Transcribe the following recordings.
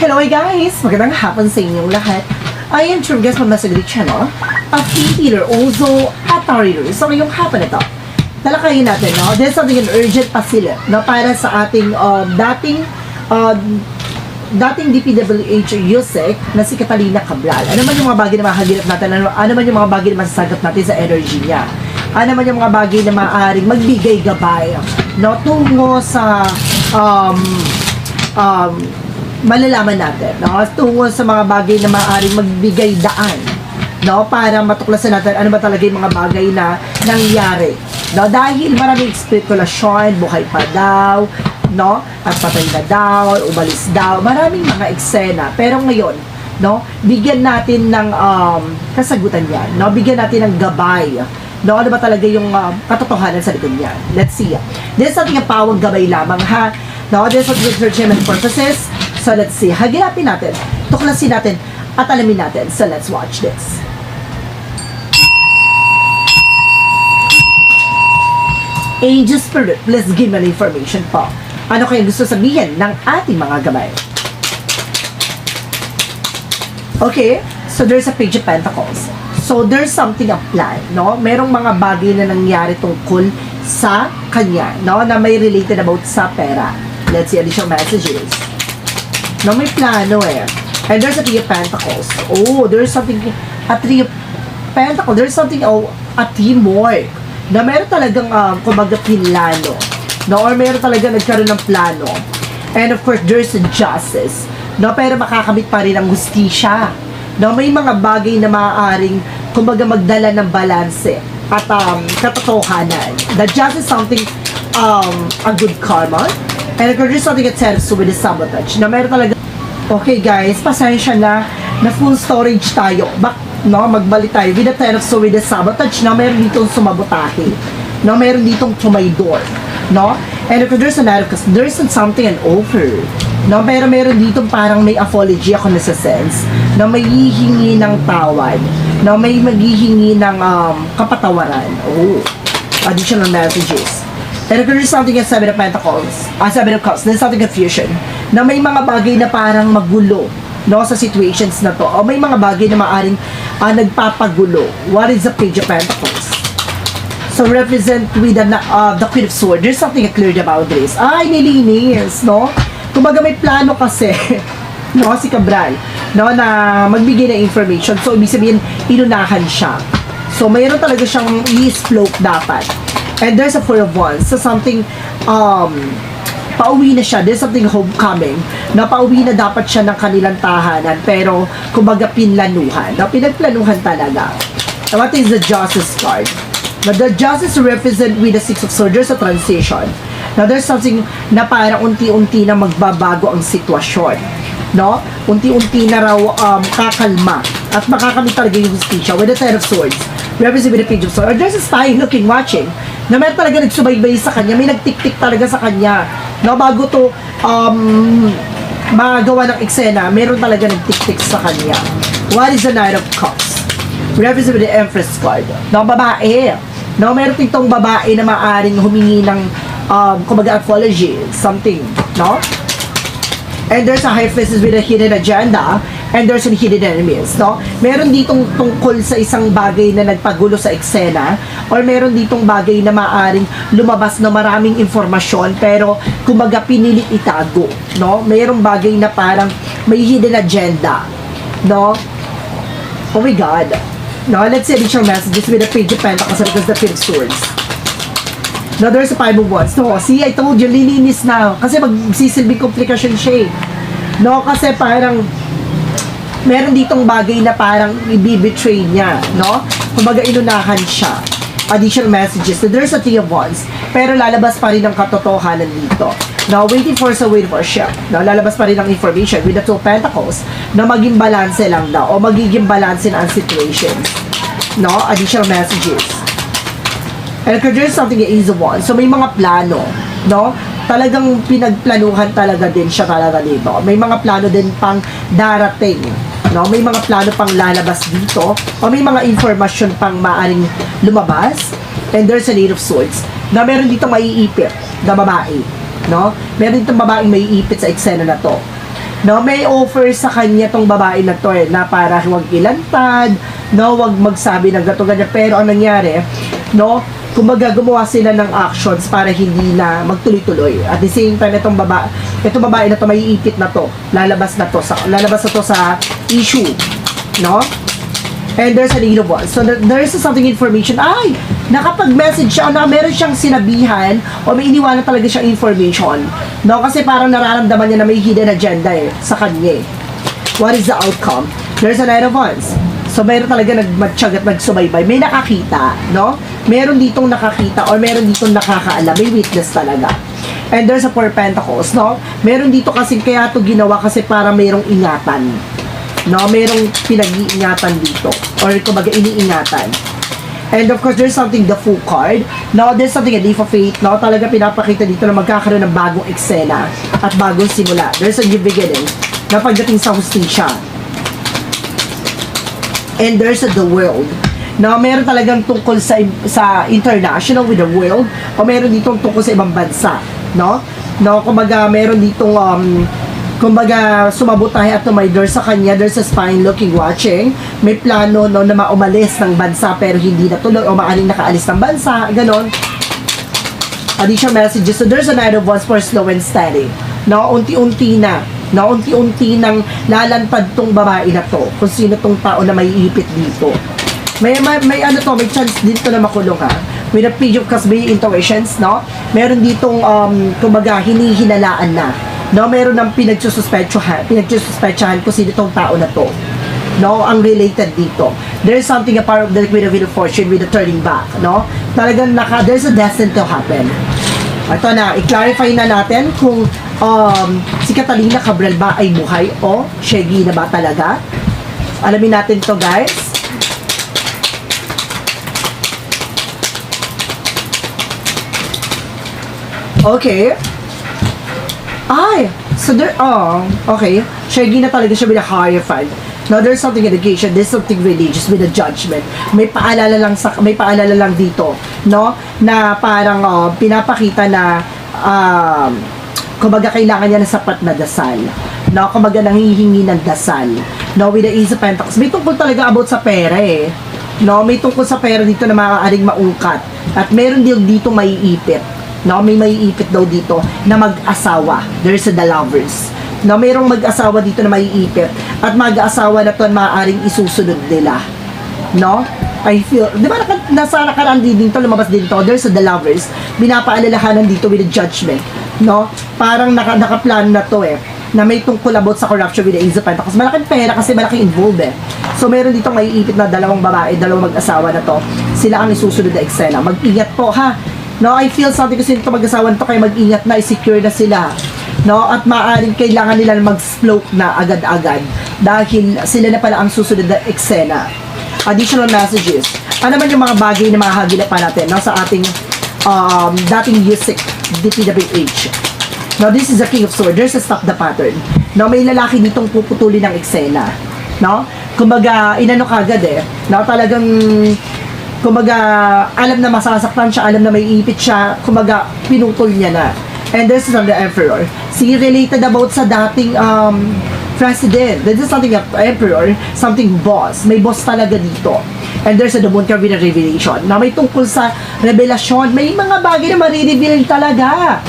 Hello guys! Magandang hapon sa inyong lahat. I am True Guest from Masagri Channel, a free healer, also a tarot reader. So ngayong hapon ito, talakayin natin, no? There's something an urgent pasilip, no? Para sa ating dating DPWH Yusek na si Catalina Cabral. Ano man yung mga bagay na makagilap natin? Ano man yung mga bagay na masasagot natin sa energy niya? Ano man yung mga bagay na maaaring magbigay gabay, no? Tungo sa malalaman natin, no? Tungo sa mga bagay na maaaring magbigay daan, no? Para matuklasan natin ano ba talaga yung mga bagay na nangyari, no? Dahil maraming spekulasyon, buhay pa daw, no? At patay na daw, umalis daw, maraming mga eksena. Pero ngayon, no? Bigyan natin ng kasagutan yan, no? Bigyan natin ng gabay, no? Ano ba talaga yung katotohanan sa likod niyan? Let's see. This is something ang pawang gabay lamang, ha? No? This is research and purposes. So let's see. Hagilapin natin, tuklasin natin, at alamin natin. So let's watch this. Angel Spirit, please give me information po. Ano kaya gusto sabihin ng ating mga gabay? Okay, so there's a Page of Pentacles. So there's something a plan, no? Merong mga bagay na nangyari tungkol sa kanya, no? Na may related about sa pera. Let's see additional messages. No, may plano eh. And there's a Three of Pentacles. Oh, there's something, a Three of Pentacles, there's something, a teamwork. Na meron talagang, kumbaga, plano. No, or meron talagang nagkaroon ng plano. And of course, there's a justice. No, pero makakamit pa rin ang hustisya. No, may mga bagay na maaaring, kumbaga, magdala ng balanse at katotohanan. The justice is something, a good karma. And there's something that serves with the sabotage. Na meron talaga. Okay guys, pasensya na full storage tayo. No, magbalik tayo. With the Ten of Swords with the sabotage, na meron ditong sumabotahe. No, meron ditong tumaydor. No? And if there's another, because there's something an offer. No, pero meron ditong parang may apology ako nasa sense. Na may hihingi ng tawad. No, may maghihingi ng kapatawaran. Oh, additional messages. And if there's something at Seven of Pentacles, Seven of Cups, there's something confusion, na may mga bagay na parang magulo, no, sa situations na to, o may mga bagay na maaring nagpapagulo. What is the Page of Pentacles? So, represent with the Queen of Swords. There's something clear about this. Ay, nilinis, no? Kumbaga may plano kasi, no, si Cabral, no, na magbigay ng information. So, ibig sabihin, inunahan siya. So, mayroon talaga siyang i-float dapat. And there's a Four of Wands. So something, pauwi na siya. There's something homecoming. Na pauwi na dapat siya ng kanilang tahanan. Pero, kumbaga, pinlanuhan. Na pinagplanuhan talaga. So what is the Justice card? Now, the Justice represent with the Six of Swords. There's a transition. Now, there's something na parang unti-unti na magbabago ang sitwasyon. No? Unti-unti na raw kakalma. At makakamit talaga yung justisya with the Ten of Swords. Represent with the Page of Swords. Or there's a spy looking, watching. Na meron talaga nagsubaybay sa kanya. May nagtik-tik talaga sa kanya. No? Bago to magawa ng eksena, meron talaga nagtik-tik sa kanya. What is the Knight of Cups? Represent with the Empress card. No? Babae. No? Meron itong babae na maaring humingi ng kumbaga apology. Something. No? And there's a High Priestess with a hidden agenda, and there's a hidden enemies, no? Meron ditong tungkol sa isang bagay na nagpagulo sa eksena, or meron ditong bagay na maaring lumabas na maraming informasyon, pero kumbaga pinilit itago, no? Merong bagay na parang may hidden agenda, no? Oh my God. No, let's see additional messages with the Page of Pentacles because the Page of Swords. Now, there's a Five of Wands. No, see, I told you, lilinis na. Kasi magsisilbing komplikasyon siya eh. No, kasi parang meron ditong bagay na parang i-betray niya. No? Kumbaga, inunahan siya. Additional messages. So, there's a Three of Wands. Pero lalabas pa rin ang katotohanan dito. Now, waiting for a ship. Now, lalabas pa rin ang information with the Two of Pentacles na maging balanse lang daw o magiging balanse na ang situation. No? Additional messages. And there's something is one. So may mga plano, no? Talagang pinagplanuhan talaga din siya talaga dito. May mga plano din pang darating, no? May mga plano pang lalabas dito o may mga information pang maaring lumabas. And there's a Eight of Swords na meron dito maiipit na babae, no? Meron ditong babaeng maiipit sa eksena na to. No, may offer sa kanya tong babae na to na para huwag ilantad, no, huwag magsabi ng gato ganyan. Pero ang nangyari, no, kumbaga gumawa sila ng actions para hindi na magtuloy-tuloy. At the same time, itong babae na to, may ipit na to, lalabas na to sa issue, no? And there's a negative one. So there's something information. Ay, nakapag-message siya, meron siyang sinabihan o may iniwanan talaga siyang information. No, kasi parang nararamdaman niya na may hidden agenda sa kanya. What is the outcome? There's a Knight of Wands. So meron talaga nagmatsyag at nagsubaybay. May nakakita, no? Meron ditong nakakita or meron ditong nakakaalam. May witness talaga. And there's a Four of Pentacles, no? Meron dito kasi kaya ito ginawa kasi para mayroong ingatan. No, merong pinag-iingatan dito or kumbaga iniingatan. And of course, there's something, the Fool card. No, there's something, a leap of faith. No, talaga pinapakita dito na magkakaroon ng bagong eksena at bagong simula. There's a new beginning na pagdating sa hustisya. And there's the world. No, meron talagang tungkol sa international with the world o meron ditong tungkol sa ibang bansa. No, kumbaga meron ditong kumbaga, sumabotay at tumaydor sa kanya, there's a spine looking, watching. May plano, no, na maumalis ng bansa pero hindi natuloy o maaring nakaalis ng bansa, ganon. Additional messages. So, there's a Knight of Wands for slow and steady. No, unti-unti nang lalantad tong babae na to. Kung sino tong tao na may ipit dito. May chance dito na makulong ha. With a page of Cups, may intuitions, no? Meron ditong, kumbaga, hinihinalaan na. No, meron ng pinagsususpetsahan kung sino itong tao na to. No, ang related dito. There's something a part of the Queen of Fortune with the turning back, no? Talagang there's a destiny to happen. Ito na, i-clarify na natin kung si Catalina Cabral ba ay buhay o shaggy na ba talaga. Alamin natin to, guys. Okay. Ay, so there, okay. Shaggy na talaga siya with a higher five. Now, there's something education, there's something religious with a judgment. May paalala lang dito, no? Na parang pinapakita na kumbaga kailangan niya ng sapat na dasal. No, kumbaga nanghihingi ng dasal. No, with the Ace of Pentacles. May tungkol talaga about sa pera eh. No, may tungkol sa pera dito na maaaring maungkat. At meron din dito maiipit. No, may maiipit daw dito na mag-asawa. There's the lovers. No, mayroong mag-asawa dito na maiipit. At mag-asawa na to maaaring isusunod nila. No? I feel, di ba nasa nakaraan din dito, lumabas din to, there's the lovers. Binapaalalahanan dito with the judgment. No? Parang nakaplan na to na may tungkol about sa corruption with the Ace of Pentacles. Malaking pera kasi malaking involved So, meron dito maiipit na dalawang babae, dalawang mag-asawa na to. Sila ang isusunod na eksena. Mag-ingat po ha. No, I feel something kasi ito mag-asawa nito kaya mag-ingat na, i-secure na sila. No, at maaaring kailangan nila mag-slope na agad-agad dahil sila na pala ang susunod na eksena. Additional messages. Ano naman yung mga bagay na mahahagilap pa natin, no, sa ating dating music DPWH. Now, this is the King of Swords. There's a stop the pattern. No, may lalaki ditong puputulin ng eksena. No? Kumbaga, inano kagad No, talagang kumbaga, alam na masasaktan siya, alam na may ipit siya, kumbaga, pinutol niya na. And this is on the Emperor. See, related about sa dating president. This is something Emperor, something boss. May boss talaga dito. And there's a Moon card with a revelation. Na may tungkol sa revelasyon. May mga bagay na marireveal talaga.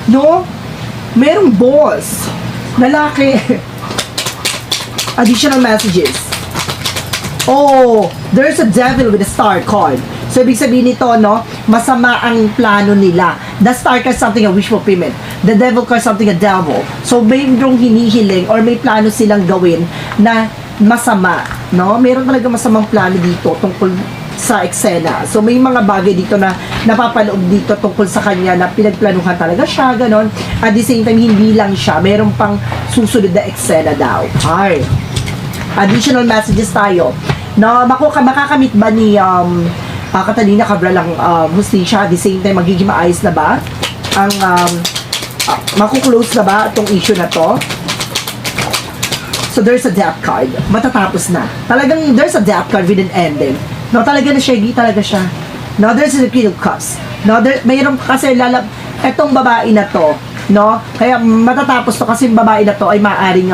No? Merong boss. Lalaki. Additional messages. Oh, there's a devil with a star card. So, ibig sabihin nito, no, masama ang plano nila. The star card something a wish fulfillment. The devil card something a devil. So, mayroong hinihiling or may plano silang gawin na masama, no? Meron talaga masamang plano dito tungkol sa eksena. So, may mga bagay dito na napapaloob dito tungkol sa kanya na pinagplanuhan talaga siya, ganon. At the same time, hindi lang siya. Meron pang susunod na eksena daw. Ay. Additional messages tayo. No, makakamit ba ni Catalina Cabral ang hustisya? At the same time, magiging maayos na ba? Ang makuklose na ba itong issue na to? So, there's a death card. Matatapos na. Talagang there's a death card with an ending. No, talaga na shaggy talaga siya. No, there's a Queen of Cups. No, mayroon kasi etong babae na to, no? Kaya matatapos to kasi yung babae na to ay maaaring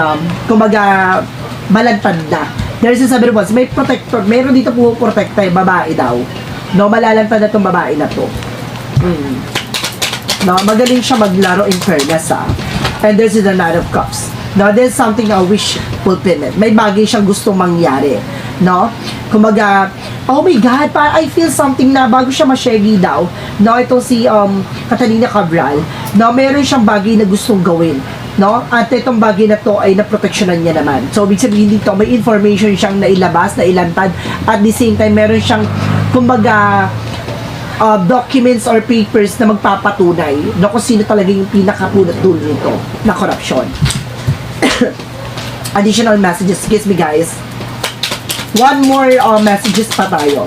kumbaga malantad na. There's a sabi once, may protector, meron dito puprotekta yung babae daw. No, malalantad na tong babae na to. No, magaling siya maglaro in fairness And there's the Nine of Cups. No, there's something a wish fulfillment. May bagay siyang gustong mangyari. No? Kumbaga, oh my God, I feel something na bago siya masyegi daw. No, itong si Catalina Cabral. No, meron siyang bagay na gustong gawin. No? At itong bagay na to ay naproteksyonan niya naman. So, ibig sabihin dito, may information siyang nailabas, nailantad. At the same time, meron siyang, kumbaga, documents or papers na magpapatunay na kung sino talaga yung pinakapunot dulo nito na corruption. Additional messages. Excuse me, guys. One more messages pa tayo.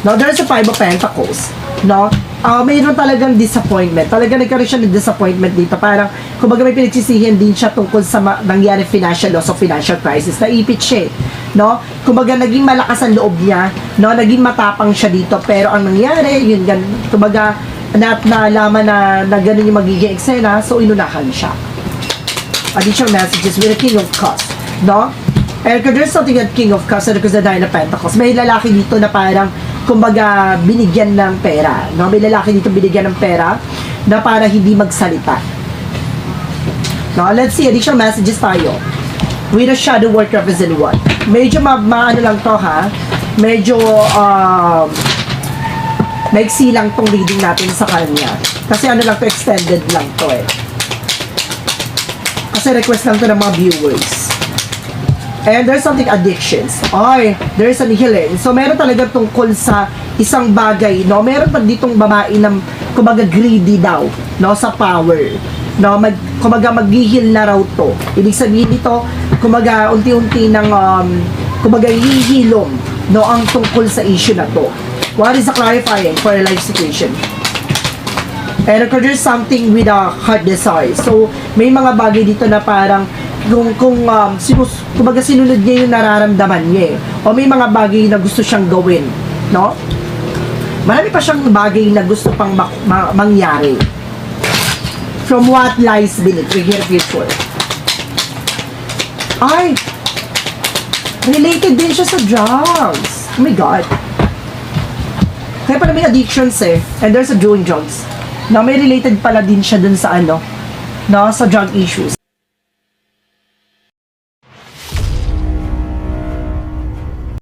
Now, there's a Five of Pentacles. No? Mayroon talagang disappointment. Talagang nagkaroon siya ng disappointment dito. Parang, kumbaga may pinagsisihan din siya tungkol sa nangyari financial loss o financial crisis. Naipit siya. No? Kumbaga, naging malakas ang loob niya. No? Naging matapang siya dito. Pero ang nangyari, yun, kumbaga, nalaman na ganun yung magiging eksena, so inunahan siya. Additional messages with the King of Cups. No? And there's something at King of Cups and there's the Nine of Pentacles. May lalaki dito na parang kumbaga binigyan ng pera, no? May lalaki dito binigyan ng pera na para hindi magsalita. No, let's see additional messages tayo. With a shadow work represent what? Medyo maano lang to ha. Medyo maiksi lang tong reading natin sa kanya. Kasi ano lang to, extended lang to Kasi request lang to ng mga viewers. And there's something addictions. There's an healing. So, meron talaga tungkol sa isang bagay, no? Meron pa ditong babae na, kumbaga, greedy daw, no? Sa power. No? Kumbaga, mag-heal na raw to. Ibig sabihin dito, kumbaga, unti-unti ng, kumbaga, hihilom, no? Ang tungkol sa issue na to. What is the clarifying for a life situation? And there's something with a heart desire. So, may mga bagay dito na parang, kumbaga sinunod niya yung nararamdaman niya o may mga bagay na gusto siyang gawin, no? Marami pa siyang bagay na gusto pang mangyari. From what lies beneath, we hear future. Related din siya sa drugs. Oh my God. Kaya pala may addictions and there's a doing drugs. Na may related pala din siya dun sa no, sa drug issues.